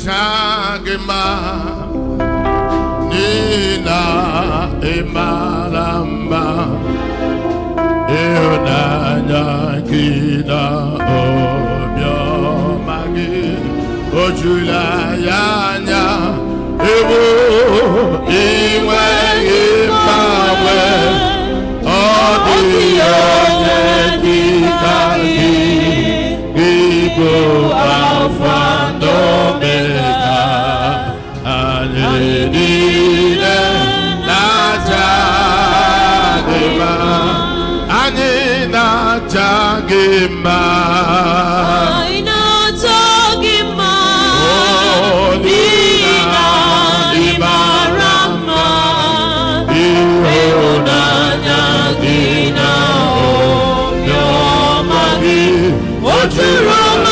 chagima nina emalamba eonanya kina obiomagi ojulayanya ewo iwe imawe odiyonye dikagi Ibo Alpha and Omega, Anidile Najagima, Anina Jagima, Dina Ibarama, Iona Dina Yomagi, Oturoma.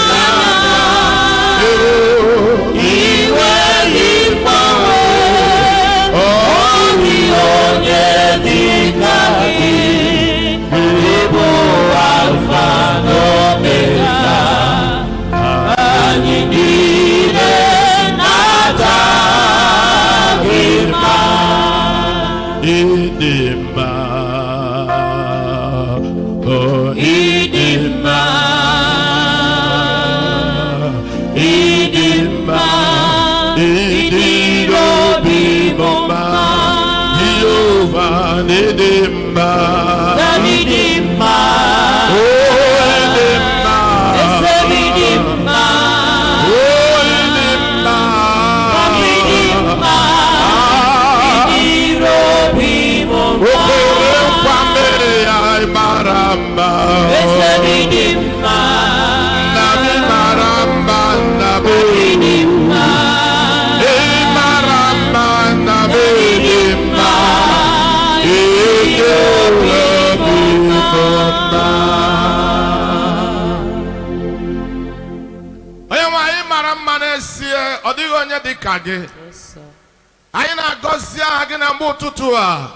Aina gozia agina mututua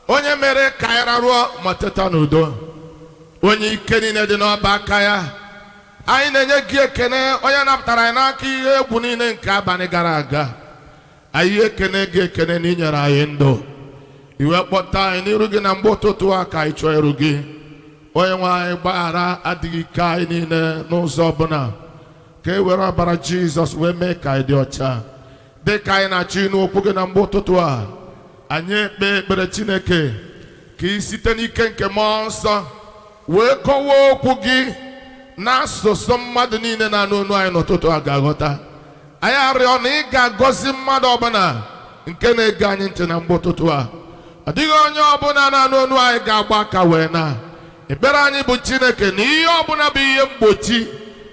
onye mere kaira ruo mateta n'udo onye ikeni ne dị n'ọba aka ya anyị na-enye gị ekene onye napụtara anyị n'aka ihe egwu niile nke abalị gara aga anyị ekene gị ekene na inyere anyị ndụ iwe kpọta anyị n'iru gị na mgbe ụtụtụ a ka anyị chọọ iru gị onye nwe anyị gbaghara adịghị ike anyị niile n'ụzọ ọbụla ka e were ọbara Jizọs wee mee ka anyị dị ọcha dị ka anyị na-achọ ịnụ okwu gị na mgbe ụtụtụ a anyị ekpe ekpere Chineke ka ị site n'ike nke mmụọ nsọ wee kọwaa okwu gị n'asụsụ mmadụ niile na-anụ onu anyị n'ụtụtụ a ga-aghọta anyị arịọ na ị ga-agọzi mmadụ ọbụla nke na-ege anyị ntị na mgbe ụtụtụ a ọ dịghị onye ọbụla na-anụ onu anyị ga-agba aka wee na ekpere anyị bụ Chineke na ihe ọbụla bụ ihe mgbochi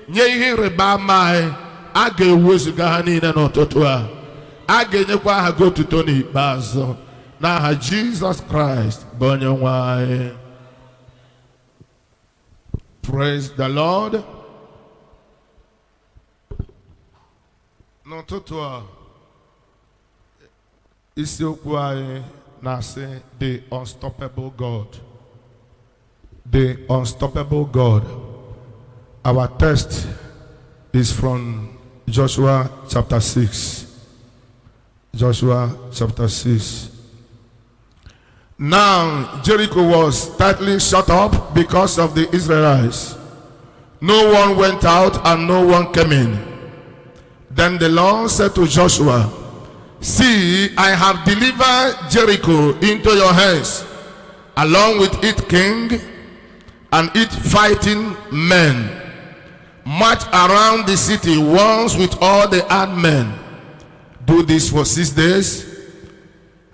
nye ihe ịrịba ama anyị a ga-ewezuga ha niile n'ụtụtụ a ga-enyekwa aha gị otuto n'ikpeazụ n'aha Jizọs Kraịst bụ onye nwe anyị. Praise the Lord. N'ụtụtụ a isiokwu anyị na-asị the unstoppable God. The unstoppable God. Our text is from Joshua chapter 6. Joshua chapter 6. Now Jericho was tightly shut up because of the Israelites. No one went out and no one came in. Then the Lord said to Joshua, see, I have delivered Jericho into your hands, along with its king and its fighting men. March around the city once with all the armed men. Do this for 6 days.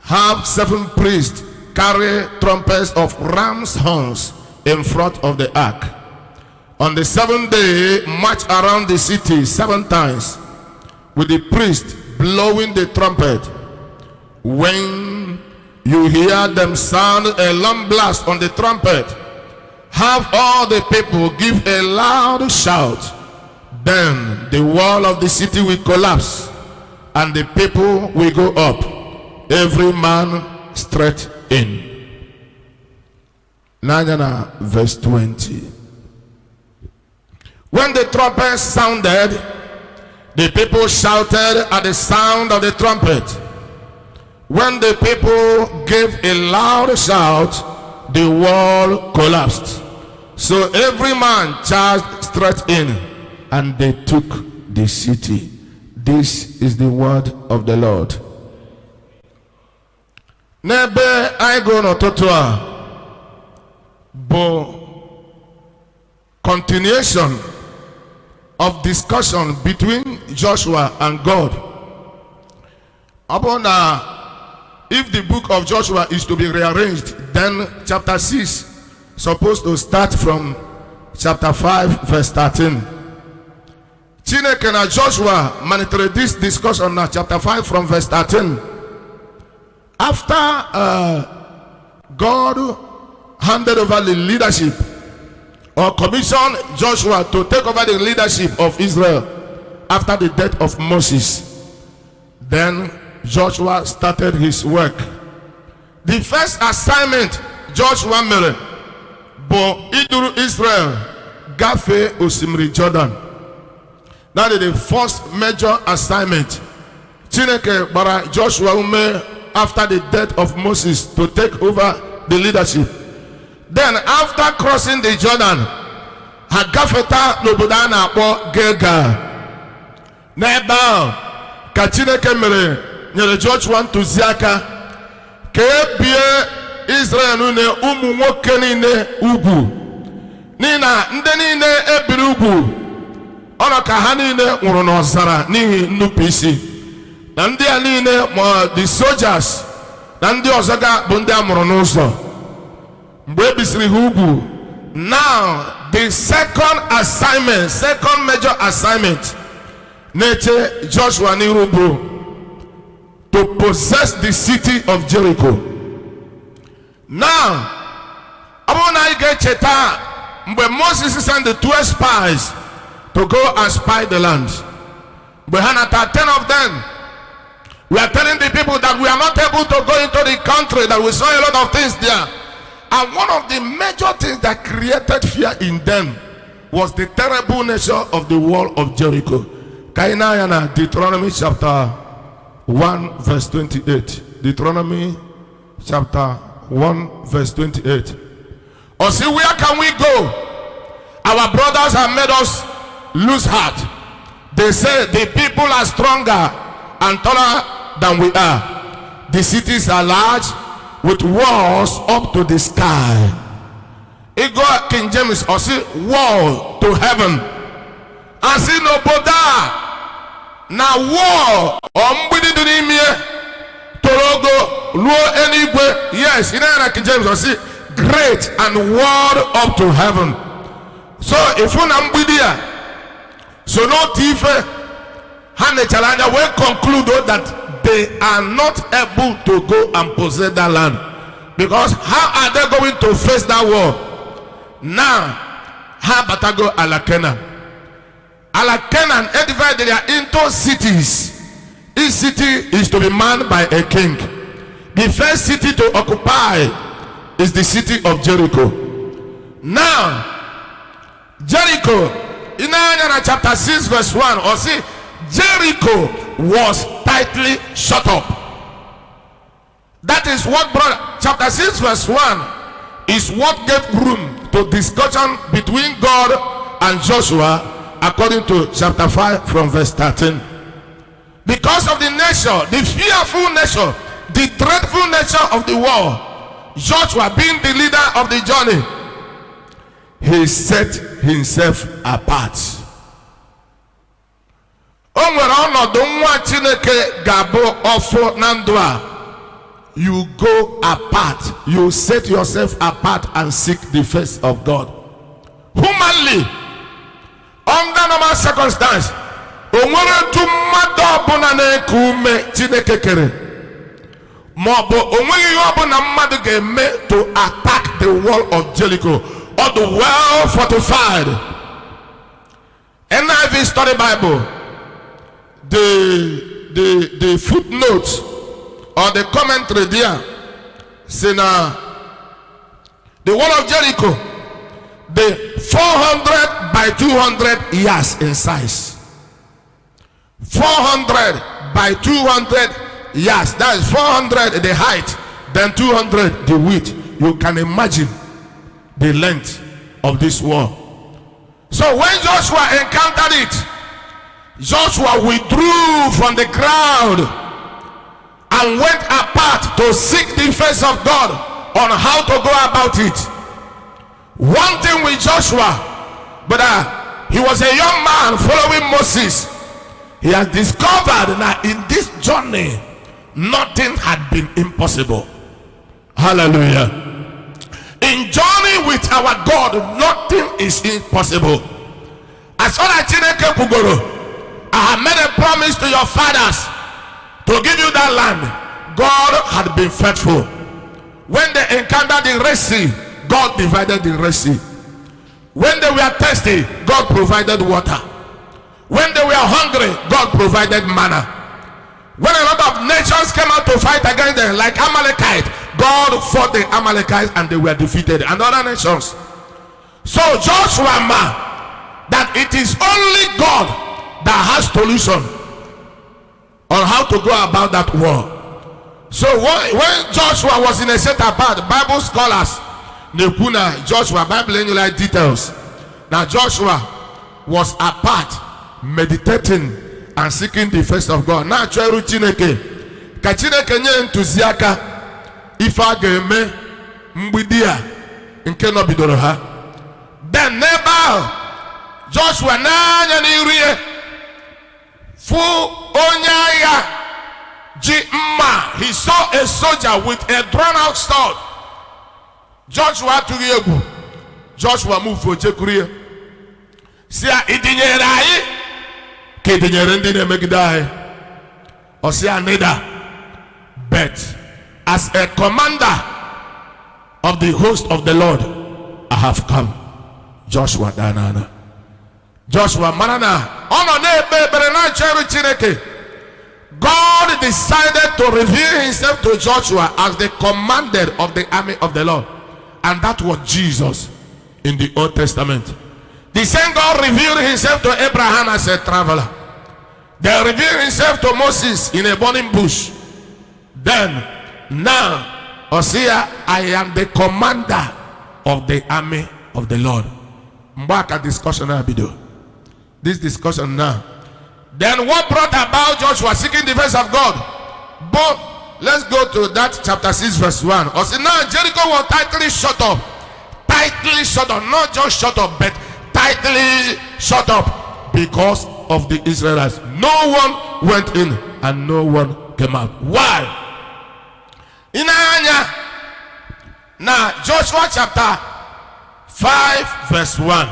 Have 7 priests carry trumpets of ram's horns in front of the ark. On the 7th day, march around the city 7 times with the priest blowing the trumpet. When you hear them sound a long blast on the trumpet, have all the people give a loud shout. Then the wall of the city will collapse and the people will go up, every man straight in. Nanyana verse 20. When the trumpet sounded, The people shouted at the sound of the trumpet. When the people gave a loud shout, the wall collapsed. So every man charged straight in, and they took the city. This is the word of the Lord. N'ebe anyị go n'ụtụtụ a bụ continuation of discussion between Joshua and God. If the book of Joshua is to be rearranged, then chapter 6 supposed to start from chapter 5 verse 13. Chineke na Joshua monitor this discussion na chapter 5 from verse 13. After God handed over the leadership or commissioned Joshua to take over the leadership of Israel after the death of Moses, then Joshua started his work. The first assignment Joshua made bụ iduru Israel gafee osimiri Jordan. That is the first major assignment. Chineke gbara Joshua ume after the death of Moses to take over the leadership. Then after crossing the Jordan, ha gafeta n'obodo a na-akpọ Gilgal. N'ebe ahụ ka Chineke nyere Joshua ntụziaka ka ebie Israel niile ụmụ nwoke niile ugwu. N'ihi na ndị niile ebiri ugwu ọnọ ka ha niile nwụrụ n'ọzara n'ihi nnupụ isi. Na ndị a niile ma the soldiers na ndị ọzọ ga bụ ndị a mụrụ n'ụzọ. Mgbe ebisiri ha ugwu, now the second major assignment na-eche Joshua n'iru bụ to possess the city of Jericho. Now, mgbe Moses sent the 12 spies to go and spy the land, but 10 of them, we are telling the people that we are not able to go into the country, that we saw a lot of things there. And one of the major things that created fear in them was the terrible nature of the wall of Jericho. Kainayana, Deuteronomy chapter 1 verse 28. Deuteronomy chapter 1 verse 28. Or see, where can we go? Our brothers have made us lose heart. They say the people are stronger and taller than we are. The cities are large with walls up to the sky. Ego King James or see wall to heaven. And see no boda. Now war ombidi dunimie torogo luo enigwe. Yes, in King James or see great and wall up to heaven. So if you nambidia, so no thief hane chalanya will conclude that they are not able to go and possess that land, because how are they going to face that war? Now, how about go Alakenan? Alakenan divided into cities. Each city is to be manned by a king. The first city to occupy is the city of Jericho. Now, Jericho, in chapter 6 verse 1, or see, Jericho was tightly shut up. That is what brought chapter 6 verse 1 is what gave room to discussion between God and Joshua, according to chapter 5 from verse 13. Because of the nature, the fearful nature, the dreadful nature of the war, Joshua being the leader of the journey, he set himself apart. You go apart, you set yourself apart and seek the face of God. Humanly, under normal circumstance, to attack the wall of Jericho or the well fortified. NIV Study Bible, the footnotes or the commentary there say now the wall of Jericho, the 400 by 200 yards in size. 400 by 200 yards. That is 400 the height, then 200 the width. You can imagine the length of this wall. So when Joshua encountered it, Joshua withdrew from the crowd and went apart to seek the face of God on how to go about it. One thing with Joshua, but he was a young man following Moses. He has discovered that in this journey, nothing had been impossible. Hallelujah. In journey with our God, nothing is impossible. As far as Chineke Pugoro, I have made a promise to your fathers to give you that land. God had been faithful. When they encountered the Red Sea, God divided the Red Sea. When they were thirsty, God provided water. When they were hungry, God provided manna. When a lot of nations came out to fight against them, like Amalekite, God fought the Amalekites and they were defeated, and other nations. So Joshua man, that it is only God that has solution on how to go about that war. So when Joshua was in a set apart, Bible scholars, Nepuna, Joshua, Bible in like details. Now Joshua was apart, meditating and seeking the face of God. Now Cheru Chineke, ka Chineke nye ntụziaka ife a ga-eme mgbidi a nke no bidoro ha. Then never Joshua n'anya n'iru ya fu onye agha ji mma. He saw a soldier with a drawn out sword. Joshua tụrụ egwu. Joshua moved for Jekuriya. Si a idinyere anyị ka idinyere ndị na-emegide anyị. O si a neither, but as a commander of the host of the Lord, I have come. Joshua danana. Joshua manana. Ono na-ekpe ekpere na chere Chineke. God decided to reveal himself to Joshua as the commander of the army of the Lord. And that was Jesus in the Old Testament. The same God revealed himself to Abraham as a traveler. They revealed himself to Moses in a burning bush. Then, now, Hosea, I am the commander of the army of the Lord. Mbaka discussion now, Bido. This discussion now. Then what brought about Joshua seeking the face of God? But let's go to that chapter 6 verse 1. Or see, now Jericho was tightly shut up. Tightly shut up. Not just shut up, but tightly shut up because of the Israelites. No one went in and no one came out. Why? In Anya. Now Joshua chapter 5 verse 1.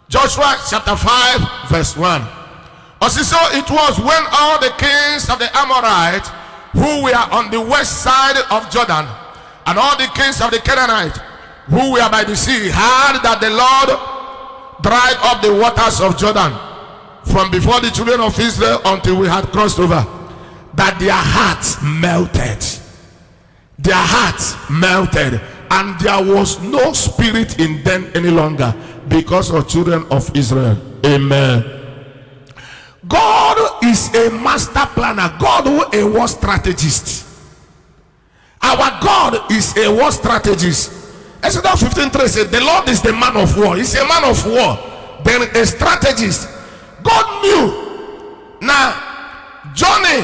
Joshua chapter 5 verse 1. So it was when all the kings of the Amorites who were on the west side of Jordan and all the kings of the Canaanites who were by the sea heard that the Lord dried up the waters of Jordan from before the children of Israel until we had crossed over, that their hearts melted. Their hearts melted, and there was no spirit in them any longer because of children of Israel. Amen. God is a master planner. God is a war strategist. Our God is a war strategist. Exodus 15:3 says, the Lord is the man of war. He's a man of war. Then a strategist. God knew. Now, Johnny,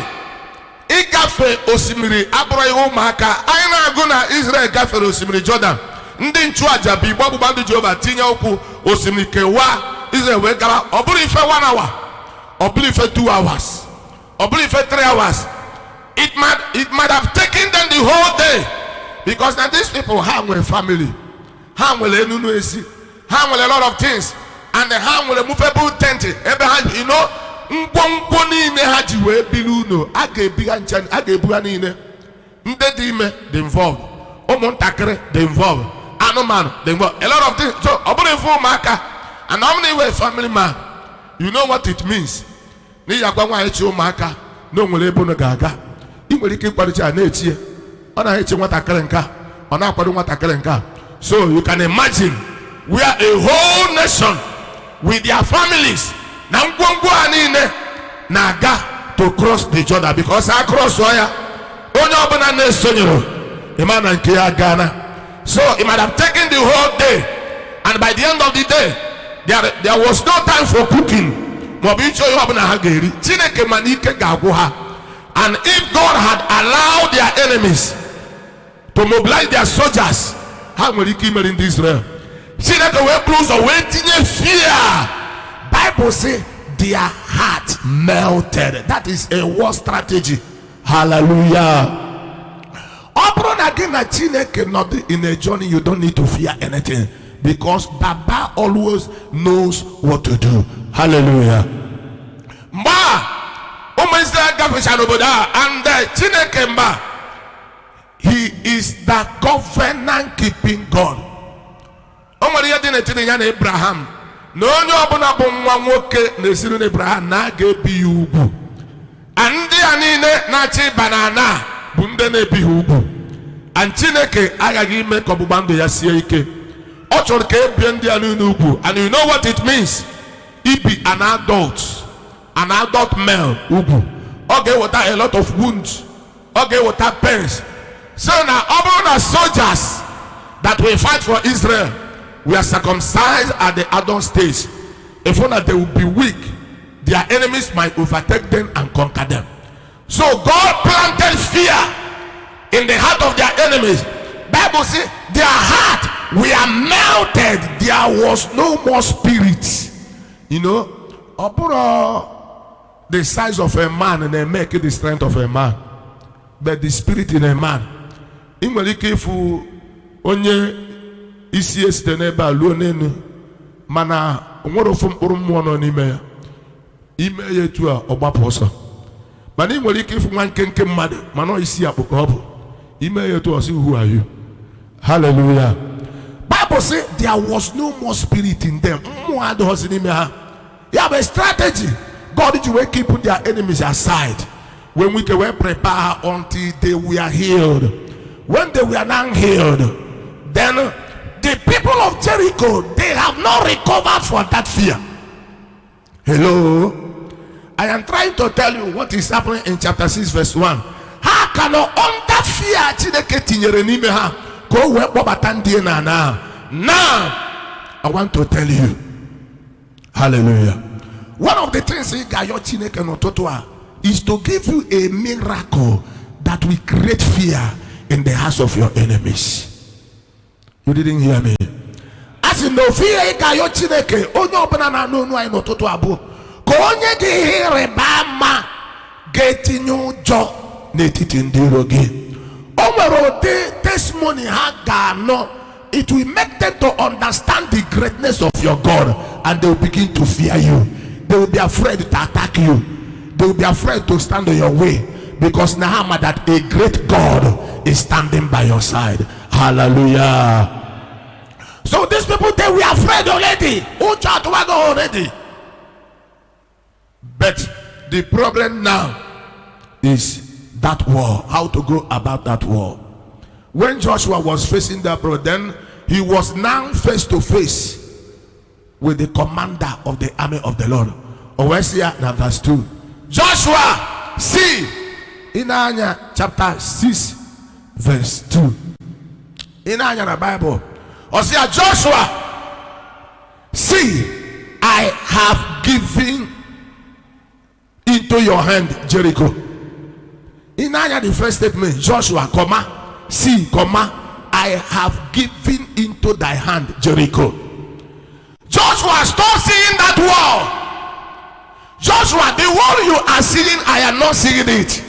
he gafe osimiri Abraham maka. Aina guna Israel gafe osimiri Jordan. Ndi nchuaja bi babu bandu Jehovah tinye okwu osimiri kewa Israel we gara. Oburu ife 1 hour. Oburu ife 2 hours. Oburu ife 3 hours. It might have taken them the whole day. Because now these people have a family, have a lot of things, and they have a movable tent. You know, they involved. They involved. Anoman, they involved. A lot of things. So, and how many were family man? You know what it means. No, so you can imagine we are a whole nation with their families. naga to cross the Jordan, because I cross wire only obana na esonyero imana nke ya Ghana. So it might have taken the whole day, and by the end of the day there was no time for cooking. And if God had allowed their enemies to mobilize their soldiers, how will he keep in Israel? See that the way close awaiting fear. Bible say their heart melted. That is a war strategy. Hallelujah. Not in a journey, you don't need to fear anything, because Baba always knows what to do. Hallelujah. And he is the covenant keeping God. Abraham no nyobuna bo nwa nwoke na esiru Abraham na ga ebi ugwu, and ndị anine na chi banana bụ ndị na ebi ugwu, and Chineke agaghị ime ka ọgbụgba ndụ ya sie ike. Ọ chọrọ ka ebie ndị anine ugwu, and you know what it means. Ibi an adult male ugwu, okay, without a lot of wounds, okay, without pains. So now all soldiers that will fight for Israel, we are circumcised at the adult stage. If not, they will be weak, their enemies might overtake them and conquer them. So God planted fear in the heart of their enemies. Bible says their heart were melted. There was no more spirit. You know, the size of a man and they make it the strength of a man, but the spirit in a man. In Malikefu, onye isi este neba luonenu mana onwere ofu mkpụrụ mmụọ nọ n'ime ya, ime ya etu a ọgbapụ ọsọ. Mana ị nwere ike ịfụ nwa nke mmadụ mana isi akpụ ka ọ bụ, ime ya etu ọsị, who are you? Hallelujah. Bible says there was no more spirit in them. You have a strategy. God did you keep their enemies aside when we were prepared until they were healed. When they were not healed, then the people of Jericho, they have not recovered from that fear. Hello, I am trying to tell you what is happening in chapter 6 verse 1. How can you under fear now? I want to tell you, hallelujah, one of the things is to give you a miracle that will create fear in the hearts of your enemies. You didn't hear me. As in no fear, onye obana no no to abu. Ko onye di here bama getting jo netiti ndirogi. Omero testimony ha ga no. It will make them to understand the greatness of your God, and they will begin to fear you. They will be afraid to attack you. They will be afraid to stand on your way, because now that a great God is standing by your side. Hallelujah. So these people, they were afraid already. Already. But the problem now is that war. How to go about that war. When Joshua was facing that problem, then he was now face to face with the commander of the army of the Lord. Owesia now verse 2. Joshua, see in Anya chapter 6 verse 2. In Anya the Bible, Osea Joshua, see, I have given into your hand Jericho. In Anya the first statement, Joshua, comma, see, comma, I have given into thy hand Jericho. Joshua, stop seeing that wall. Joshua, the wall you are seeing, I am not seeing it.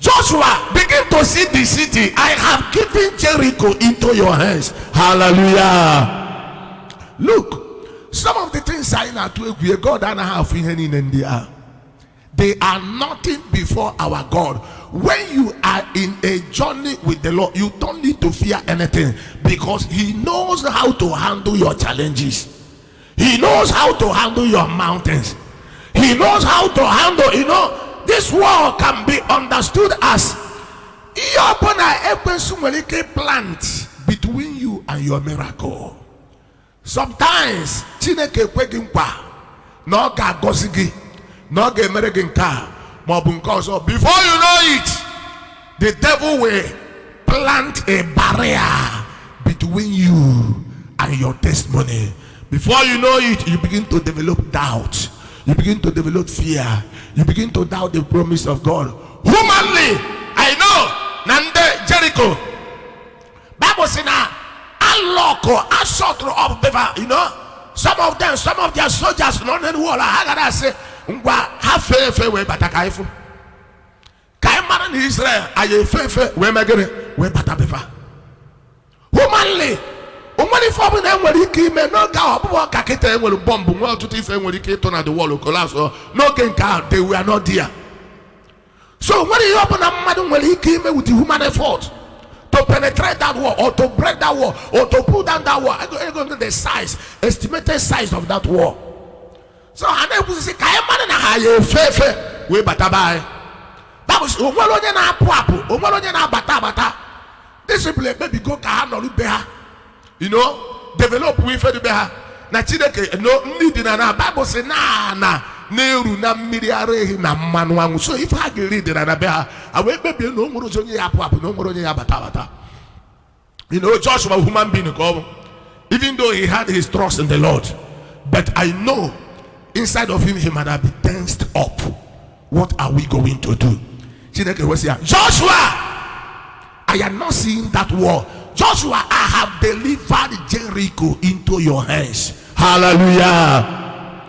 Joshua, begin to see the city. I have given Jericho into your hands. Hallelujah. Look, some of the things I know to God and I have in India, they are nothing before our God. When you are in a journey with the Lord, you don't need to fear anything, because He knows how to handle your challenges. He knows how to handle your mountains. He knows how to handle, this world can be understood as plant between you and your miracle. Sometimes Chineke kwegimpa no ga gozigi No get American car. Before you know it, the devil will plant a barrier between you and your testimony. Before you know it, you begin to develop doubt. You begin to develop fear. You begin to doubt the promise of God. Humanly, I know. Nande Jericho. Bible says now, Aloko, Asotro of Bever. You know, some of their soldiers, not in the wall. I say, have faith with Batakaifu. Kaiman in Israel, I have faith with Magere, with Batabefa. Humanly. Umani for them when he came, no cow, Kakete will bomb, well to Tiff when he came to the wall of collapse, or no game car, they were not there. So when he opened up, madam, when he came with the human effort to penetrate that wall, or to break that wall, or to pull down that wall, I go to the size, estimated size of that wall. So I never say, Kayaman and I fair, way batabai. That was Umalonia Puapu, Umalonia Batabata. This will maybe go Kahan or Lubeha. You know, develop with the beha. Na Chineke no need na Bible say na neru na miriare na manu. So if I read the na beha, I will be no more only apu no more only abata. You know, Joshua human being come, even though he had his trust in the Lord, but I know inside of him he might have been tensed up. What are we going to do? Chineke was here. Joshua, I am not seeing that war. Joshua, I have delivered Jericho into your hands. Hallelujah.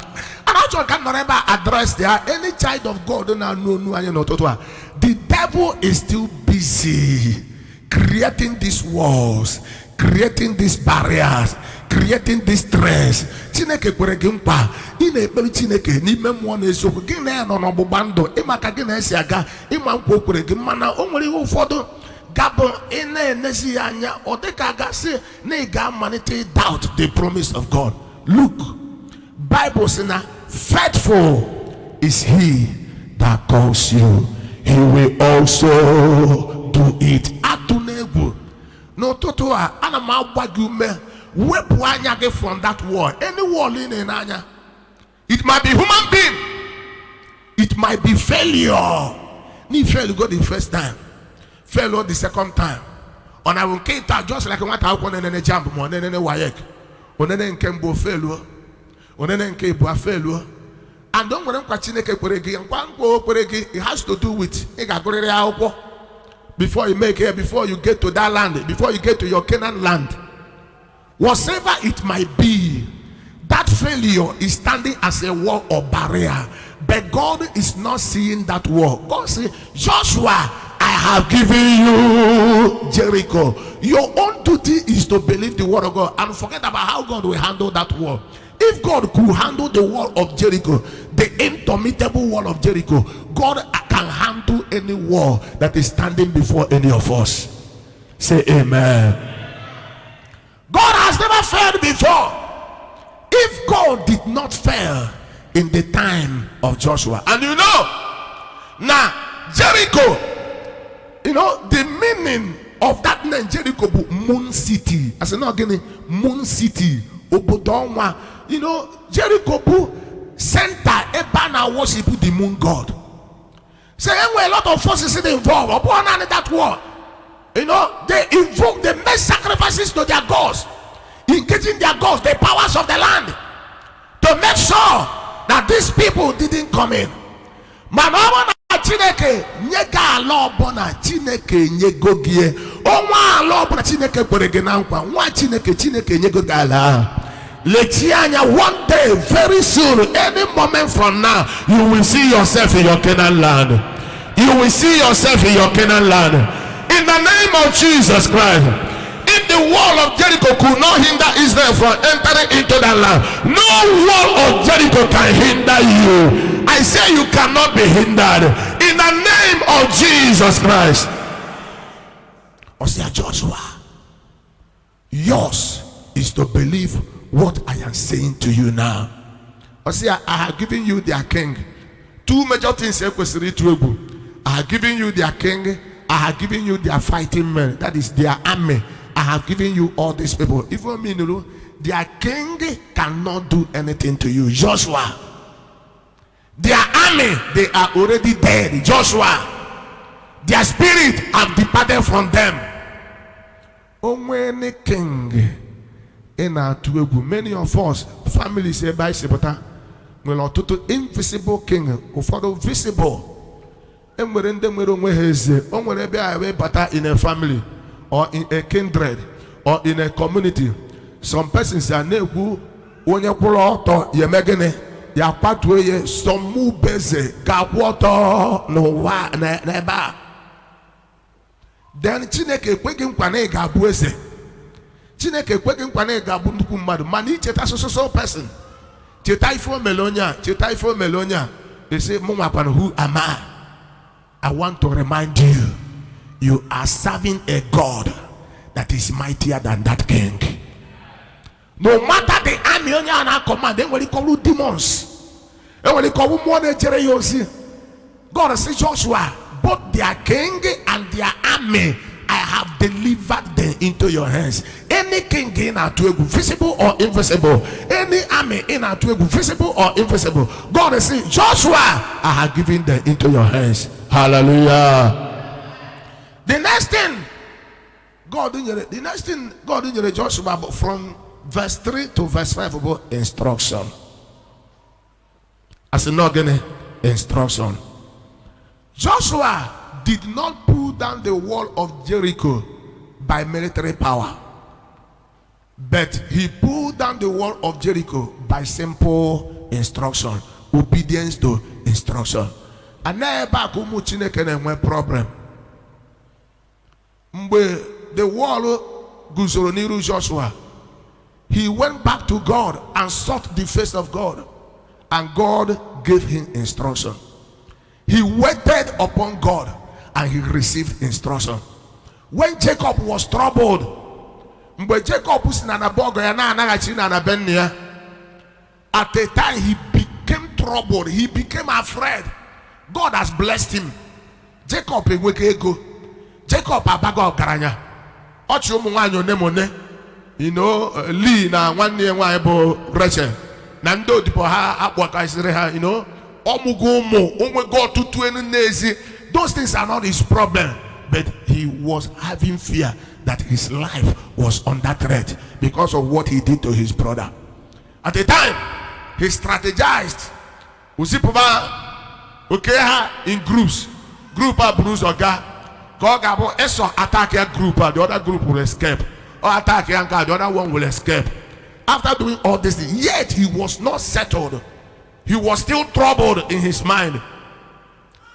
And also can remember address there any child of God. The devil is still busy creating these walls, creating these barriers, creating this stress. Chineke kwere gị mkpa ị na-ekpere Chineke n'ime mmụọ na eziokwu gị na ya nọ n'ọgbụgba ndụ ịma ka gị na-esi aga ịma nkwa o kwere gị mana o nwere ihe ụfọdụ Gabon in Nesianya or the Kagasi Nega manity doubt the promise of God. Look, Bible says now, faithful is he that calls you. He will also do it. Atunegu. No totoa anama wagume wepwanya from that wall. Any wall in Anya. It might be human being. It might be failure. Ni fail go the first time. Failure the second time. On our case, just like what I want to jump on any wayek. On any kembo failure. On any cable failure. And don't want to Chineke Peregi and one go Peregi. It has to do with before you make it, before you get to that land, before you get to your Canaan land. Whatever it might be, that failure is standing as a wall or barrier. But God is not seeing that wall. God says, Joshua, I have given you Jericho. Your own duty is to believe the word of God and forget about how God will handle that wall. If God could handle the wall of Jericho, the indomitable wall of Jericho, God can handle any wall that is standing before any of us. Say amen. God has never failed before. If God did not fail in the time of Joshua, and you know, now Jericho, you know, the meaning of that name Jericho, Moon City. I said, no, again, Moon City. Obodonwa. You know, Jericho, center, Ebana worship the moon god. So, anyway, a lot of forces involved. Upon that war, you know, they invoke, they make sacrifices to their gods, engaging their gods, the powers of the land, to make sure that these people didn't come in. Mama, Chineke nyega alobona Chineke nyegogie onwa alobona Chineke kwerege na nkwa nwa Chineke nyegogala letianya. One day, very soon, any moment from now, you will see yourself in your Canaan land. You will see yourself in your Canaan land in the name of Jesus Christ. If the wall of Jericho could not hinder Israel from entering into that land, no wall of Jericho can hinder you. I say you cannot be hindered in the name of Jesus Christ. Osea Joshua, yours is to believe what I am saying to you now. Osea, I have given you their king. Two major things I have given you their king. I have given you their fighting men. That is their army. I have given you all these people. Even me, their king cannot do anything to you. Joshua, Their army, they are already dead. Joshua, their spirit have departed from them. Only any king in our Tuegu, many of us, families say by Sibota, will not to invisible king, who follow visible. And we're in them, in a family, or in a kindred, or in a community. Some persons are negu, when you pull out your megane, your pathway, some move busy, got water, no wa, never. Then Chineke kwegin kwane gabu eze. Chineke kwegin kwane gabu nduku mmadu. Mani cheta so person. Cheta ifo melonia. They say, Mama Pan, who am I want to remind you, you are serving a God that is mightier than that king. No matter the army on your command, they will call you demons. They will call you more than God says, Joshua, both their king and their army, I have delivered them into your hands. Any king in our Tuegu, visible or invisible, any army in our Tuegu, visible or invisible, God is saying, Joshua, I have given them into your hands. Hallelujah. The next thing God in Joshua, from verse 3 to verse 5 about instruction. As an organ, instruction. Joshua did not pull down the wall of Jericho by military power, but he pulled down the wall of Jericho by simple instruction, obedience to instruction. And now back home, problem. The wall Guzoroniru Joshua, he went back to God and sought the face of God, and God gave him instruction. He waited upon God and he received instruction. When Jacob was troubled, at the time he became troubled, he became afraid. God has blessed him. Jacob Jacob abago garanya. You know, Lee na one year bo Rachel. Nando dipo ha abwaka isire ha, you know. Those things are not his problem, but he was having fear that his life was under threat because of what he did to his brother. At the time, he strategized. In groups. Group of Bruce or Ga. Attack a group, the other group will escape. Or attack the other one will escape. After doing all this, yet he was not settled. He was still troubled in his mind.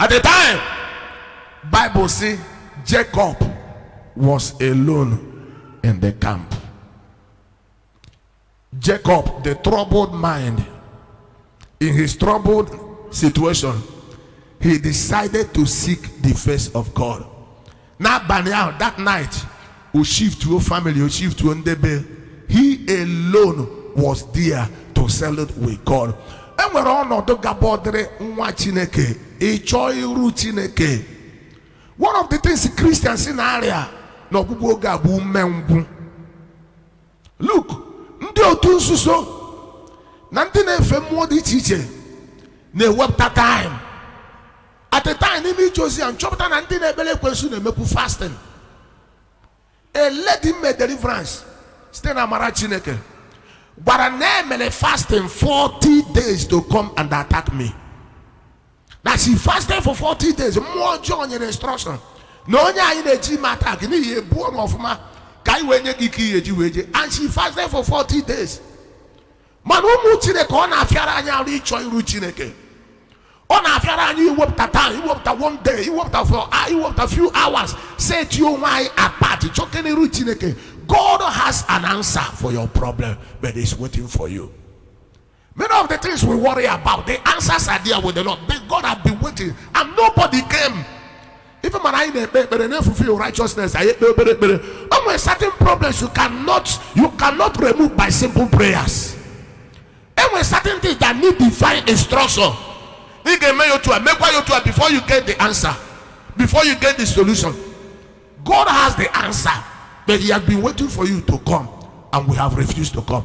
At the time, Bible says Jacob was alone in the camp. Jacob, the troubled mind, in his troubled situation, he decided to seek the face of God. Now, that night, Ushif to family, Ushif to Ndebe, he alone was there to settle with God. And we're on the Gabodre Chineke, a choiru Chineke. One of the things Christians in area no gabu membu. Look, ndio tunsuso. Nantine femo di chiche. Ne webta time. At the time, Nimi Josie and Chopta Nantine Bele Kwesu ne meku fasting. A lady made deliverance. Stay na Mara Chineke. But I name fasting 40 days to come and attack me. Now she fasted for 40 days. More joy in instruction. No in a gym attack. And she fasted for 40 days. Manumu Chineke on afiara nya reach you Chineke. On afiara you worked at time. You worked at one day. You worked a few hours. Say to you why apart. Chokeni ru Chineke. God has an answer for your problem, but He's waiting for you. Many of the things we worry about, the answers are there with the Lord. But God has been waiting, and nobody came. Even when I fulfill righteousness, when certain problems you cannot remove by simple prayers. And when certain things that need divine instruction, before you get the answer, before you get the solution, God has the answer. But He has been waiting for you to come, and we have refused to come.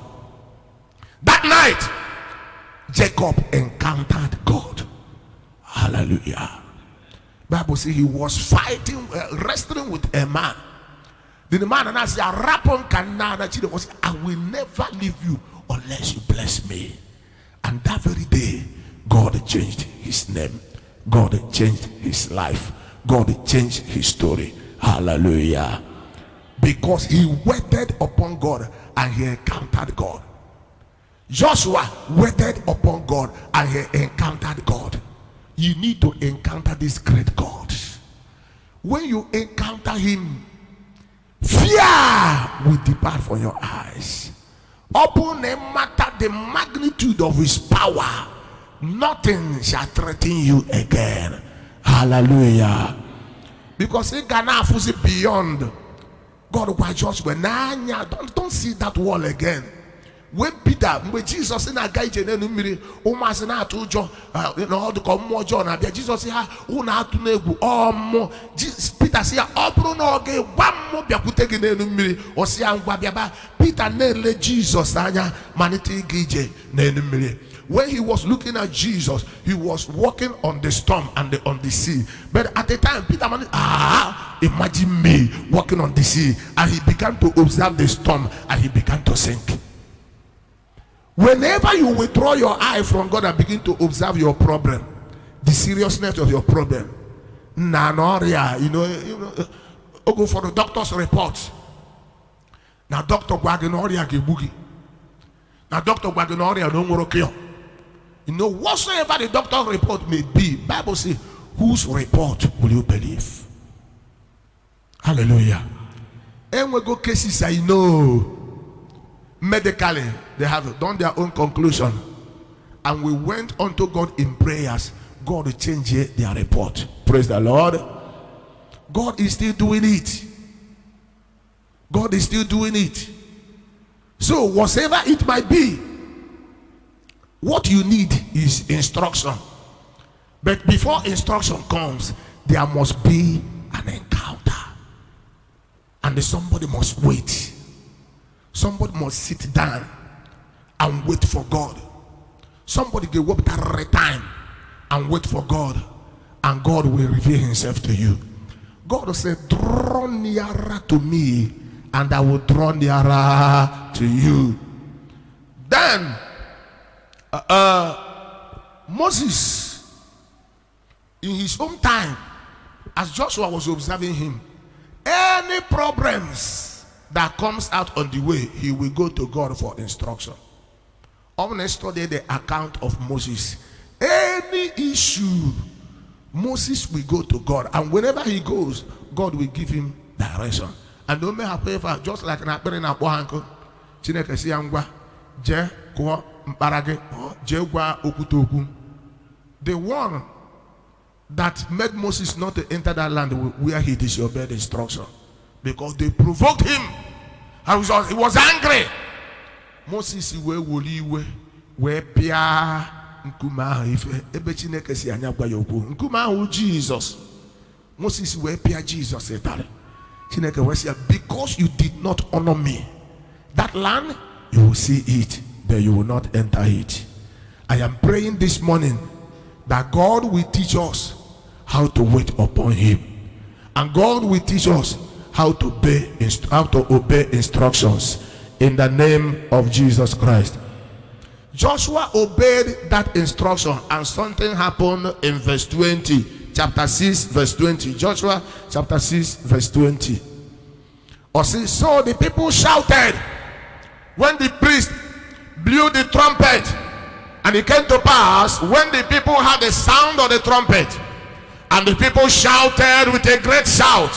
That night, Jacob encountered God. Hallelujah. Bible says he was fighting, wrestling with a man. Then the man and I say, I will never leave you unless you bless me. And that very day, God changed his name. God changed his life. God changed his story. Hallelujah. Because he waited upon God and he encountered God. Joshua waited upon God and he encountered God. You need to encounter this great God. When you encounter him, fear will depart from your eyes. Upon no matter the magnitude of his power, nothing shall threaten you again. Hallelujah. Because he cannot see beyond God. Why Joshua? Don't see that wall again. When Peter, when Jesus in a guy in almost an atujo, the come John, Jesus said, "Una to negu, more." Peter said, "Bruno ge one more biakutegi nenumiri, or siang babiaba." Peter nele Jesus anya maniti gije nenumiri. When he was looking at Jesus, he was walking on the storm and on the sea. But at the time, Peter imagine me walking on the sea, and he began to observe the storm, and he began to sink. Whenever you withdraw your eye from God and begin to observe your problem, the seriousness of your problem, go for the doctor's report. Now, Doctor Wagenoria Gibugi. Now, Doctor Wagenoria no more okay. Whatsoever the doctor's report may be, Bible says, whose report will you believe? Hallelujah. And we go cases I know. Medically, they have done their own conclusion, and we went unto God in prayers. God changed their report. Praise the Lord. God is still doing it. God is still doing it. So whatever it might be, what you need is instruction. But before instruction comes, there must be an encounter, and somebody must wait. Somebody must sit down and wait for God. Somebody give up that time and wait for God, and God will reveal himself to you. God will say, draw nearer to me, and I will draw nearer to you. Then Moses, in his own time, as Joshua was observing him, any problems that comes out on the way, he will go to God for instruction. I'm going to study the account of Moses. Any issue, Moses will go to God, and whenever he goes, God will give him direction. And don't make a just like an apple in a bohanko, Chineke Siangwa, Je, Kwa, Mparage, Je, Gwa, Okutoku. The one that made Moses not to enter that land where he disobeyed instruction, because they provoked him. He was angry. Moses we pia nkuma ife ebe Chineke si anya gwa yokwu nkuma hu Jesus. Moses we pia Jesus etare. Chineke we say, because you did not honor me, that land you will see it, but you will not enter it. I am praying this morning that God will teach us how to wait upon him, and God will teach us how to obey instructions in the name of Jesus Christ. Joshua obeyed that instruction, and something happened in verse 20, chapter 6, verse 20. Joshua chapter 6, verse 20. So the people shouted when the priest blew the trumpet, and it came to pass when the people heard the sound of the trumpet, and the people shouted with a great shout,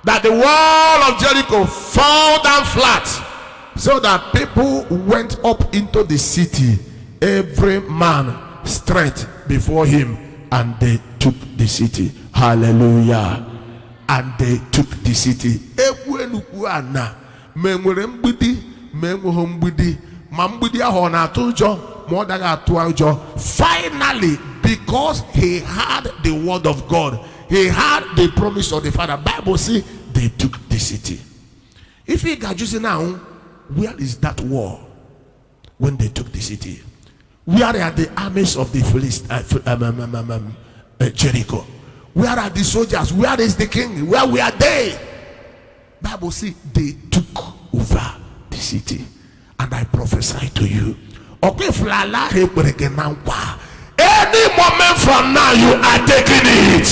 that the wall of Jericho fell down flat, so that people went up into the city, every man straight before him, and they took the city. Hallelujah. And they took the city. Finally, because he had the word of God, he had the promise of the Father, Bible says they took the city. If you got you now, where is that war when they took the city? Where are the armies of the Jericho. Where are the soldiers? Where is the king? Where were they? Bible says they took over the city. And I prophesy to you, any moment from now you are taking it.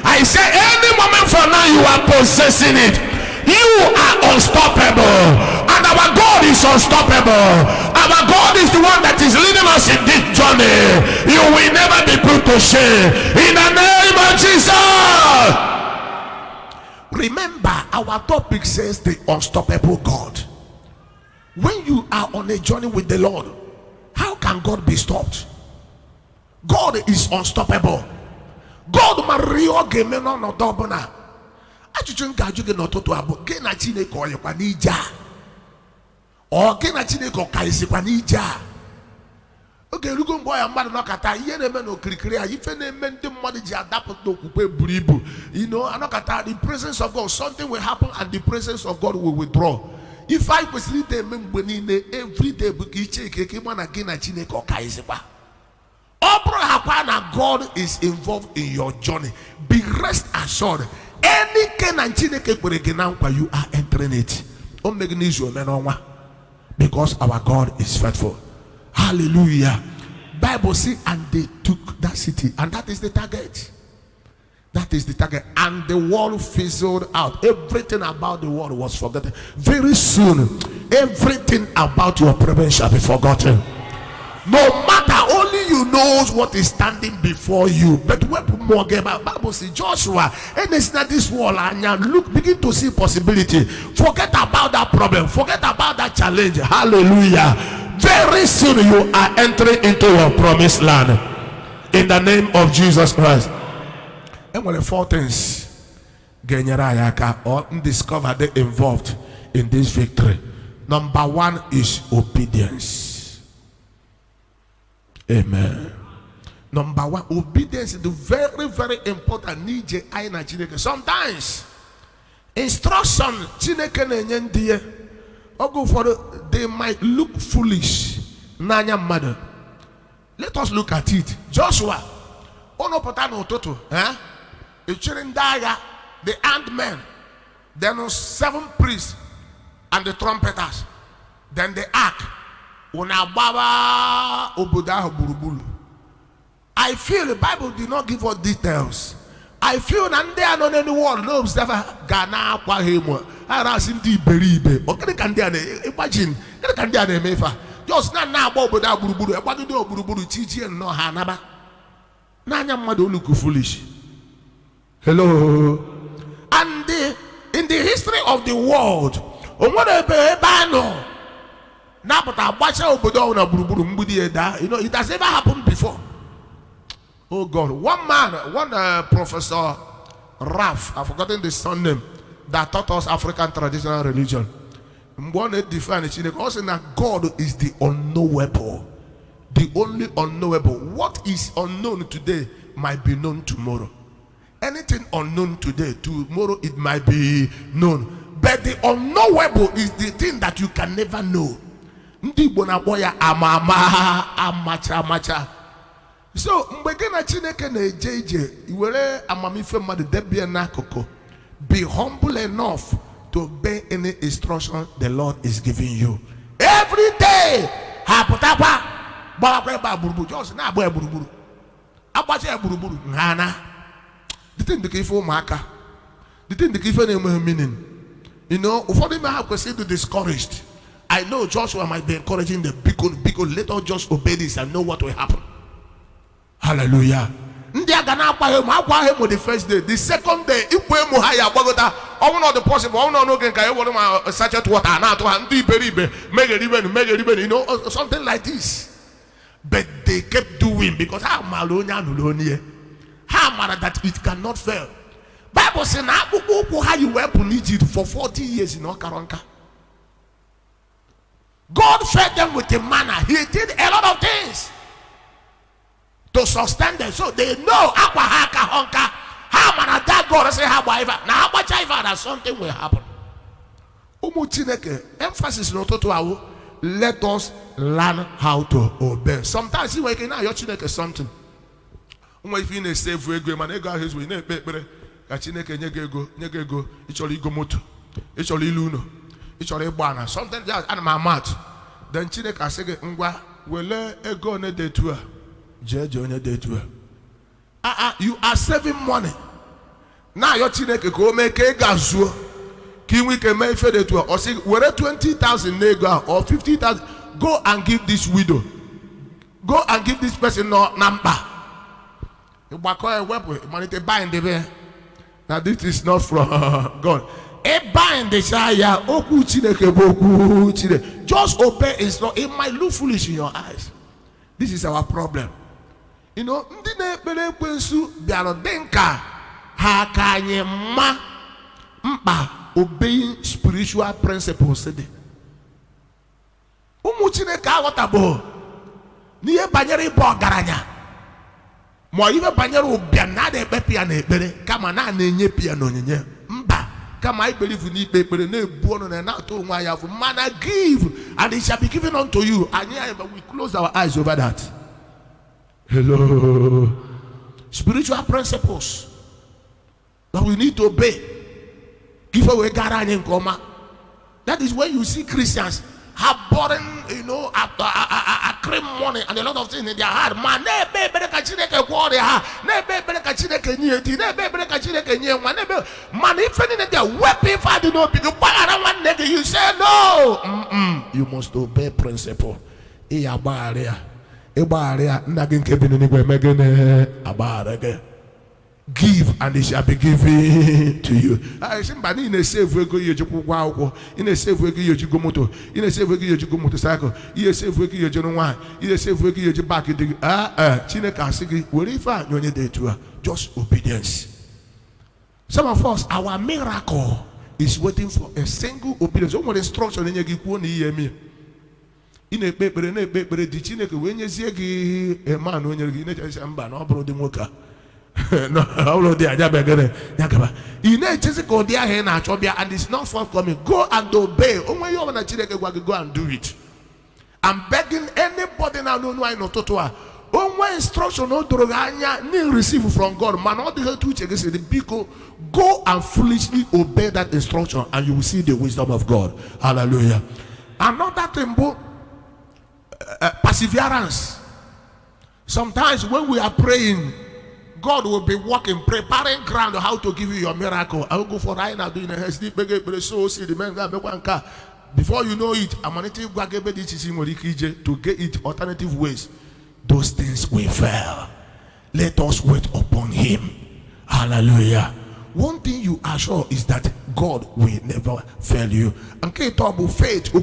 I say any moment from now you are possessing it. You are unstoppable, and our God is unstoppable. Our God is the one that is leading us in this journey. You will never be put to shame in the name of Jesus. Remember, our topic says the unstoppable God. When you are on a journey with the Lord, how can God be stopped? God is unstoppable. God Mario Gemeno no Dobona. Ajụjụ ga-ajụ n'ọtụtụ abụ gị na Chineke ọyịkwa n'ije a ọ gị na Chineke ọkaịsikwa n'ije a oge erugo mgbe ọya mmadụ nọkata ihe na-eme n'okirikiri a ife na-eme ndị mmadụ ji adapụta okwukwe buru ibu anọkata the presence of God, something will happen and the presence of God will withdraw. If I kwesịrị ite eme mgbe niile every day bụ ka iche ike ịma na gị na Chineke ọkaịsikwa ọ bụrụ hakwa na God is involved in your journey, be rest assured. Any Kenan Chineke you are entering it. Because our God is faithful. Hallelujah. Bible says, and they took that city, and that is the target. That is the target. And the world fizzled out. Everything about the world was forgotten. Very soon, everything about your problem shall be forgotten. No matter, only you knows what is standing before you. But when more Bible says Joshua, and it's not this wall, and look, begin to see possibility. Forget about that problem, forget about that challenge. Hallelujah. Very soon you are entering into your promised land. In the name of Jesus Christ. And one of the 4 things or discovered they involved in this victory. Number 1 is obedience. Amen. Number 1, obedience is the very, very important need. Sometimes instruction they might look foolish. Let us look at it. Joshua, the armed men, then 7 priests and the trumpeters, then the ark. I feel the Bible did not give us details. I feel that they are not anyone knows never Ghana kwa him. I asked him to believe. Okay, can they imagine? Can they make just now about Buruburu? What do you do Buruburu? Chichi and no Hanaba. Nanya Madu look foolish. Hello. And in the history of the world, now, but I watch out, it has never happened before. Oh God, one professor Raf, I've forgotten the son name, that taught us African traditional religion. Also, that God is the unknowable, the only unknowable. What is unknown today might be known tomorrow. Anything unknown today, tomorrow it might be known. But the unknowable is the thing that you can never know. So be humble enough to obey any instruction the Lord is giving you every day. The thing the give marker, the thing the give meaning. For them have considered discouraged. I know Joshua might be encouraging the because let us just obey this and know what will happen. Hallelujah. The first day, the second day, if we not the possible, such water, something like this. But they kept doing because how that it cannot fail. Bible says how you were in Egypt for 40 years in Okaranka. God fed them with the manna. He did a lot of things to sustain them, so they know how that God say how much that something will happen. Emphasis not to let us learn how to obey. Sometimes you can your something. If you save ego, man, ego his way, ne paper, Kachineke nyego, it's all ego moto, it's all iluno, it's all a banner, something just out of my mouth. Then Chineke say, Ngwa, wele ego ne de tour, Jejo ne de tour. You are saving money. Now your Chineke go make a gazu. Can we can make for the tour or say, whether 20,000 nego or 50,000, go and give this widow. Go and give this person no number. You buy a weapon, money to buy in the way. Now this is not from God. A bind the shaya, oku Chineke boku Chineke. Just obey is not. It might look foolish in your eyes. This is our problem. You know, ndine bele kwensu biaro denka hakanye ma mpa obeying spiritual principles. Umu Chineke agotabo niye banyere ibo garanya. Mo ibe banyere obiana de be pia na ekpere kama na enye pia no nyenye mba kama I believe in ekpere na ebu ono na to nwa ya fu mana give and it shall be given unto you. And we close our eyes over that. Hello. Spiritual principles that we need to obey. Give away garanya in coma. That is when you see Christians have boring, you know, a cream money and a lot of things in their heart. Man, ne be ka Chineke kwa their heart. Ne be ka Chineke nyeti. Ne be ka Chineke nye. Man, if any of their weapon if I do not pick up around one nigga, you say no. You must obey principle. Iya baria. Ebaria nagin kebinu ni gwe megene abarege. Give and it shall be given to you. I say, but in a safe way, go you wow, in a safe way, you go moto, in a safe way, you go motorcycle, in a safe way, you don't want, in a safe way, you back in the Chineke Sigi, where if I know your day to just obedience. Some of us, our miracle is waiting for a single obedience. One instruction in your give one year me. In a paper, the Chineke, when you see a man, when you're in a samba, no bro, the mocha. No, all of the Yagaba. You know, just go there and it's not forthcoming. Go and obey. Oh, you want to go and do it. I'm begging anybody now, no, I know Totoa. Oh, my instruction, no, to receive from God. Man, all the two checkers say the people go and foolishly obey that instruction, and you will see the wisdom of God. Hallelujah. Another thing, perseverance. Sometimes when we are praying, God will be working, preparing ground how to give you your miracle. I will go for right now doing a sleep, so see the man car. Before you know it, I'm going to get it alternative ways. Those things will fail. Let us wait upon Him. Hallelujah. One thing you are sure is that God will never fail you. And talk about faith.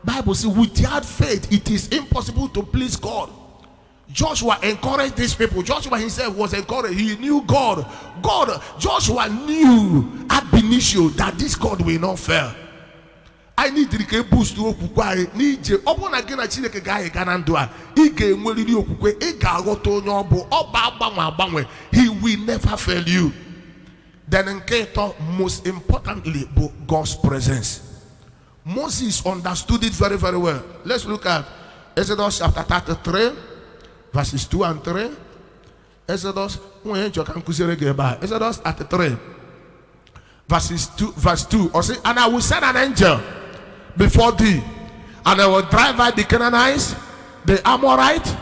Bible says, without faith, it is impossible to please God. Joshua encouraged these people. Joshua himself was encouraged. He knew God. Joshua knew ab initio that this God will not fail. I need to boost to okukwe. Need you. Open again a Chineke guy ganandua. Ike mweli okukwe. Ika goto nyobo. Oba. He will never fail you. Then in Keto, most importantly, God's presence. Moses understood it very, very well. Let's look at Exodus chapter 33. Verses 2 and 3. Exodus 33. Verse 2. Or say, and I will send an angel before thee, and I will drive out the Canaanites, the Amorite,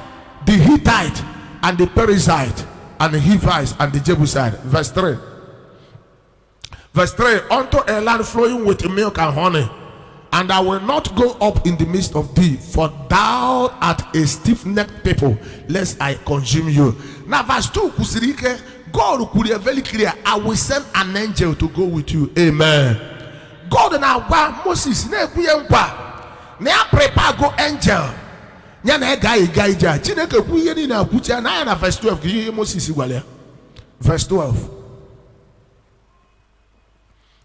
the Hittite, and the Perizzite, and the Hivites, and the Jebusite. Verse 3. Verse 3. Unto a land flowing with milk and honey. And I will not go up in the midst of thee, for thou art a stiff-necked people, lest I consume you. Now, verse 2, God could be very clear. I will send an angel to go with you. Amen. God now, Moses, ne prepare go angel. Verse 12. Verse 12.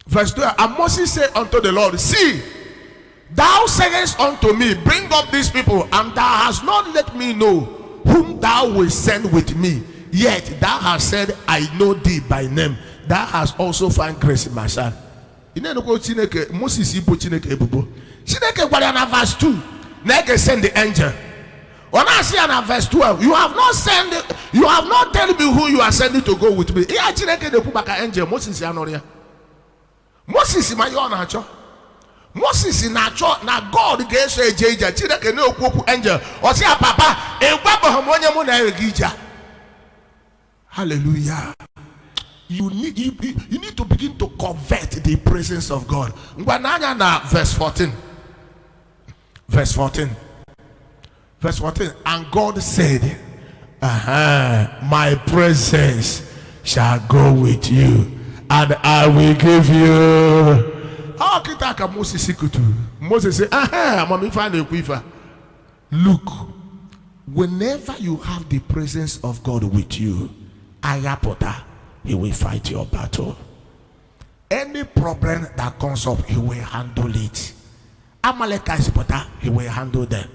Verse 12. And Moses said unto the Lord, see, thou sayest unto me, bring up these people, and thou hast not let me know whom thou wilt send with me. Yet thou hast said, I know thee by name. Thou hast also found grace in my sight. Moses Chineke verse 2. Neke send the angel. When I see in verse 12, you have not told me who you are sending to go with me. Angel Moses Moses my own nacho. Moses in nacho na God gave a jaja. Chineke no kuku angel. Or say papa e baba homonya mo na egija. Hallelujah. You need to begin to convert the presence of God. Ngwananya na verse 14. Verse 14. Verse 14. And God said, my presence shall go with you, and I will give you. Oh, kitaka Moses ikutu. Moses said, mami find a quiver. Look, whenever you have the presence of God with you, Ayapota, he will fight your battle. Any problem that comes up, he will handle it. Amalekite pota, he will handle them.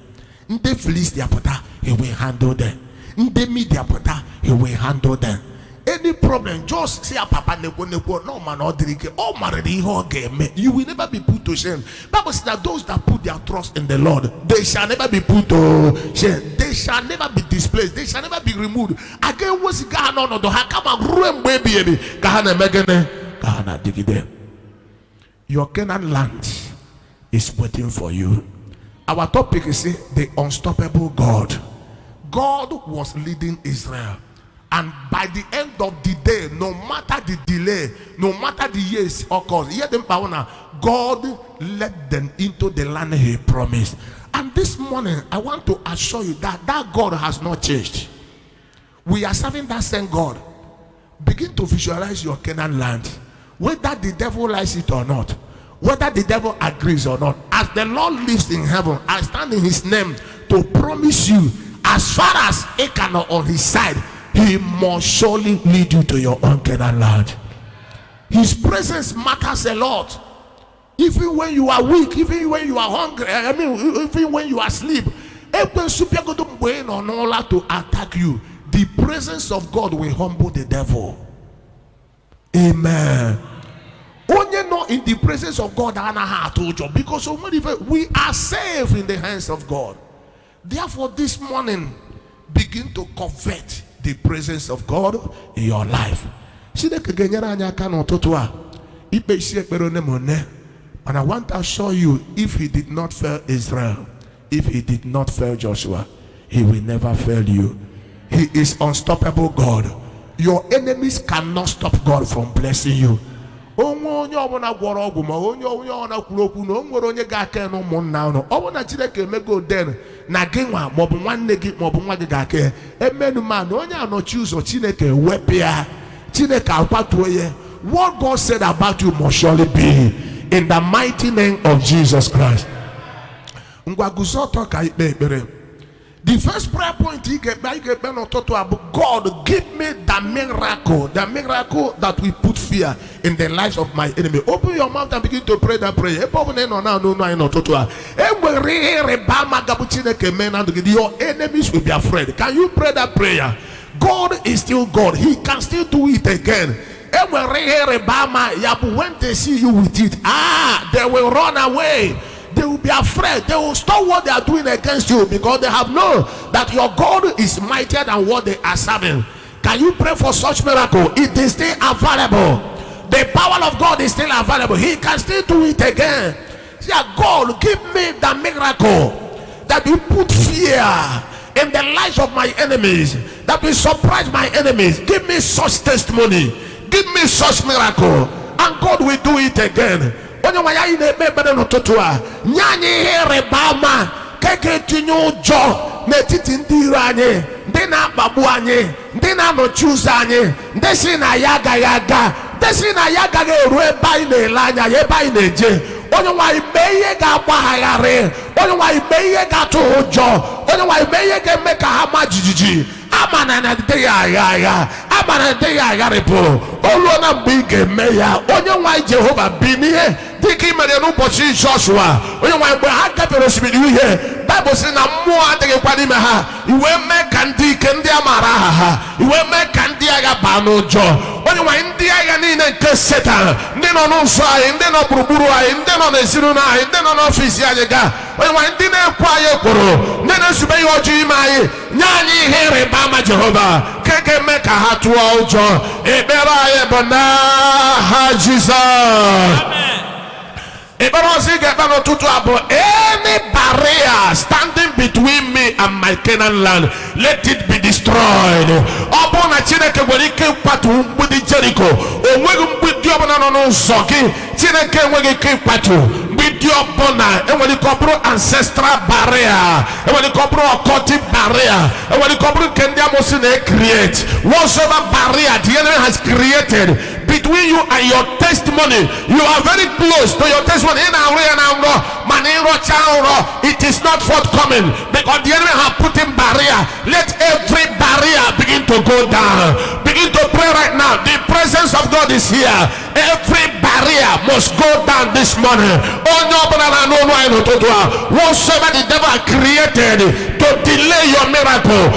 Nde Philistia pota, he will handle them. Nde Media pota, he will handle them. Any problem, just say a papa no man or drink all marry game. You will never be put to shame. Bible says that those that put their trust in the Lord, they shall never be put to shame. They shall never be displaced. They shall never be removed. Again, what's going on? The Hakama room baby, Kahana Megane, Kahana Digide. Your Canaan land is waiting for you. Our topic is the unstoppable God. God was leading Israel. And by the end of the day, no matter the delay, no matter the years occurs, God led them into the land he promised. And this morning, I want to assure you that God has not changed. We are serving that same God. Begin to visualize your Canaan land. Whether the devil likes it or not, whether the devil agrees or not, as the Lord lives in heaven, I stand in his name to promise you, as far as Achan on his side, he must surely lead you to your own Canaan land. His presence matters a lot. Even when you are weak, even when you are hungry, even when you are asleep, to attack you, the presence of God will humble the devil. Amen. Only not in the presence of God, because we are safe in the hands of God. Therefore, this morning, begin to convert the presence of God in your life. And I want to assure you, if he did not fail Israel, if he did not fail Joshua, he will never fail you. He is unstoppable God. Your enemies cannot stop God from blessing you. Na gengwa mobu nwanne gi mobu nwa gi gake emenu man onye ano choose Chineke wepia Chineke akwatuo ye. What God said about you must surely be in the mighty name of Jesus Christ. Ngwa guzoto ka ikpe ekpere. The first prayer point he get by God, give me the miracle that will put fear in the lives of my enemy. Open your mouth and begin to pray that prayer. Your enemies will be afraid. Can you pray that prayer? God is still God. He can still do it again. When they see you with it, they will run away. They will be afraid. They will stop what they are doing against you because they have known that your God is mightier than what they are serving. Can you pray for such miracle? It is still available. The power of God is still available. He can still do it again. Yeah, God, give me the miracle that will put fear in the lives of my enemies, that will surprise my enemies. Give me such testimony. Give me such miracle, and God will do it again. Onye waya ine bebe no totoa nyanyi here bama keke tinyo jo netiti ndi iro anyị ndị na-akpagbu anyị ndị na-anọchuzo anyị ndị si na ya agaghị ndị si na ya agaghị eru ebe anyị na-ele anya ebe anyị na-eje. Onye nwanyị mee ihe ga-agbagharị, onye nwanyị mee ihe ga-atụ ụjọ, onye nwanyị mee ihe ga-eme ka ha ma jijiji. Amana na de ya amana de ya garipụ olu na mgbe ị ga-eme ya. Onye nwanyị Jehova bi n'ihe dịka imere n'ụbọchị Joshua. Onye nwanyị mgbe ha gafere osimiri uhie, Baịbụl sị na mmụọ adịghịkwa n'ime ha, iwe mee ka ndị ike ndị a maara aha ha, iwe mee ka ndị agha baa n'ụjọ. onye nwa ndị agha niile nke Satan, ndị nọ n'ụzọ anyị, ndị nọ gburugburu anyị, ndị nọ n'ezinụlọ anyị, ndị nọ n'ọfịs anyị ga, onye nwa ndị na-ekwu anyị ekworo, ndị na-esube ihe ọjọọ ime anyị, nye anyị ihe ịrịba ama Jehova nke ga-eme ka ha tụọ ụjọ. Ekpere anyị bụ n'aha Jizọs. Any barrier standing between me and my Canaan land, let it be destroyed. Upon a Chineke weke patu mbudi Jericho, o wegu mbudi obona no zogi, Chineke weke patu, mbudi obona, and when you cobro ancestral barrier, and when you cobro occultic barrier, and when you cobro Kenya Mosine create, whatsoever barrier the enemy has created between you and your testimony, you are very close to your testimony. It is not forthcoming because the enemy have put in barrier. Let every barrier begin to go down. Begin to pray right now. The presence of God is here. Every barrier must go down this morning. Whatsoever the devil has created to delay your miracle,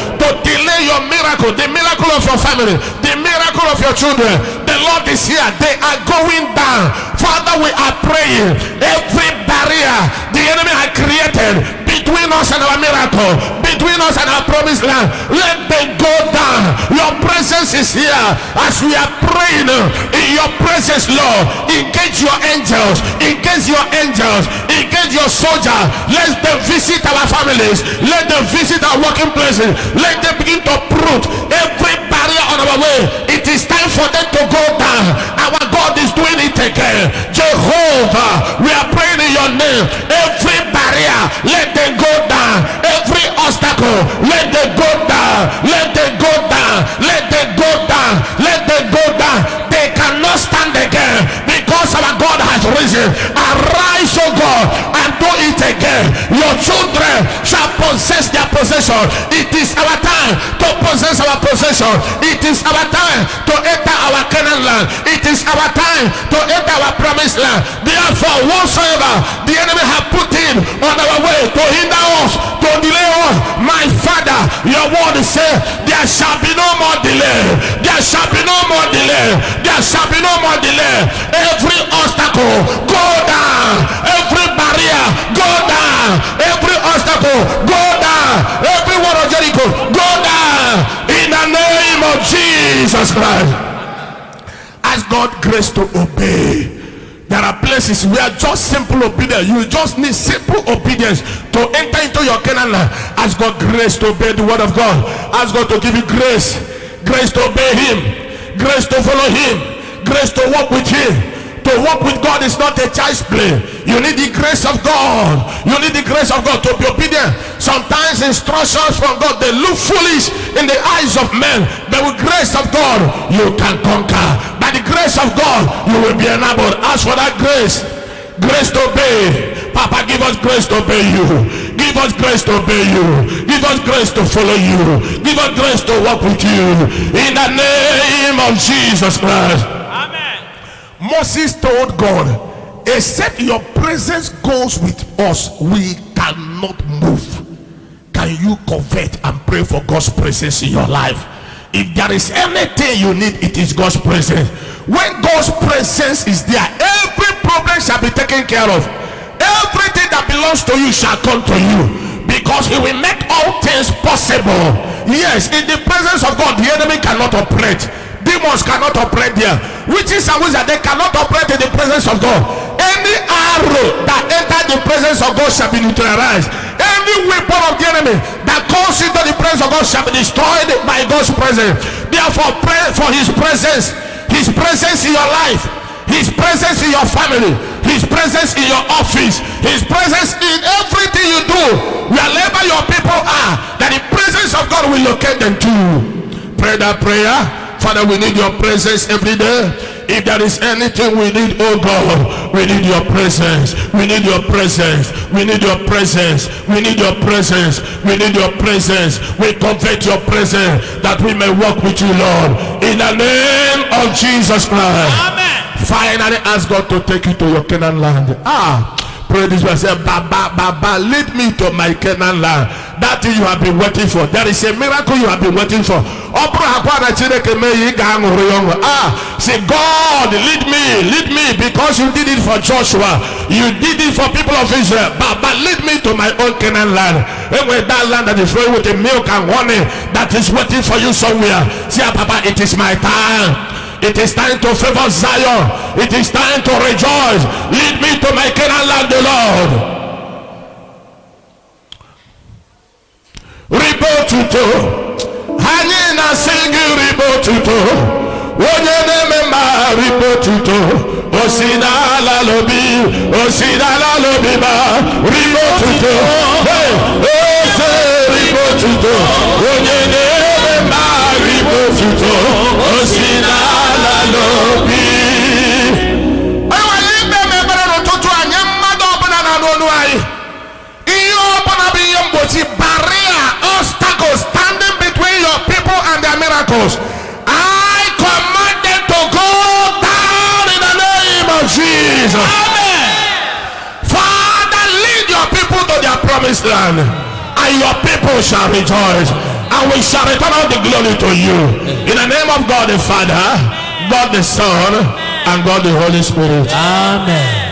the miracle of your family, the miracle of your children, the Lord is here. They are going down. Father, we are praying. Every barrier the enemy has created between us and our miracle, between us and our promised land, let them go down. Your presence is here. As we are praying in your presence, Lord, engage your angels, engage your angels, engage your soldiers. Let them visit our families, let them visit our working places, let them begin to uproot every barrier on our way. It is time for them to go down. Our God is doing it again. Jehovah, we are praying in your name. Every barrier, let them go down. Every obstacle, let them go down. Let them go down. Let them go down. Let them go down. They cannot stand again because our God has risen. Arise, O God, and do it again. Your children shall possess their possession. It is our time to possess our possession. It is our time to enter our Canaan land. It is our time to enter our promised land. Therefore, whatsoever the enemy have put in on our way to hinder us, to delay us, my Father, your word says there shall be no more delay. There shall be no more delay. There shall be no more delay. Every obstacle, go down. Every barrier, go down. Every obstacle, go down. Every word of Jericho, go down. In the name of Jesus Christ. Ask God grace to obey. There are places where just simple obedience, you just need simple obedience to enter into your Canaan land. Ask God grace to obey the word of God. Ask God to give you grace. Grace to obey him. Grace to follow him. Grace to walk with him. To walk with God is not a child's play. You need the grace of God. You need the grace of God to be obedient. Sometimes instructions from God, they look foolish in the eyes of men, but with grace of God you can conquer. By the grace of God you will be enabled. Ask for that grace. Grace to obey. Papa, give us grace to obey you. Give us grace to obey you. Give us grace to follow you. Give us grace to walk with you. In the name of Jesus Christ. Moses told God, except your presence goes with us, we cannot move. Can you convert and pray for God's presence in your life? If there is anything you need, it is God's presence. When God's presence is there, every problem shall be taken care of. Everything that belongs to you shall come to you, because he will make all things possible. Yes, in the presence of God, the enemy cannot operate. Demons cannot operate there. Witches and wizards, they cannot operate in the presence of God. Any arrow that enters the presence of God shall be neutralized. Any weapon of the enemy that comes into the presence of God shall be destroyed by God's presence. Therefore, pray for his presence. His presence in your life. His presence in your family. His presence in your office. His presence in everything you do. Wherever your people are, that the presence of God will locate them too. Pray that prayer. Father, we need your presence every day. If there is anything we need, oh God, we need your presence. We need your presence. We need your presence. We need your presence. We need your presence. We convert your presence that we may walk with you, Lord. In the name of Jesus Christ. Amen. Finally, ask God to take you to your Canaan land. pray this way. Say, Baba, lead me to my Canaan land. That thing you have been waiting for. There is a miracle you have been waiting for. Say, God, lead me, because you did it for Joshua. You did it for people of Israel. Baba, lead me to my own Canaan land. And when that land that is flowing with the milk and honey, that is waiting for you somewhere. Say, Papa, it is my time. It is time to favor Zion. It is time to rejoice. Lead me to my Canaan land, the Lord. Ribotuto Hanyina singi ribotuto Wonyene memba ribotuto Osida la lobi ba ribotuto ribotuto Wonyene memba ribotuto Osida la lobi Awa yimbe membra rotuto anyamma do bana na nonu ai Iyo bana bi yombochi barrier obstacles standing between your people and their miracles. I command them to go down in the name of Jesus. Amen. Father, lead your people to their promised land, and your people shall rejoice, and we shall return all the glory to you. In the name of God the Father, God the Son, and God the Holy Spirit. Amen.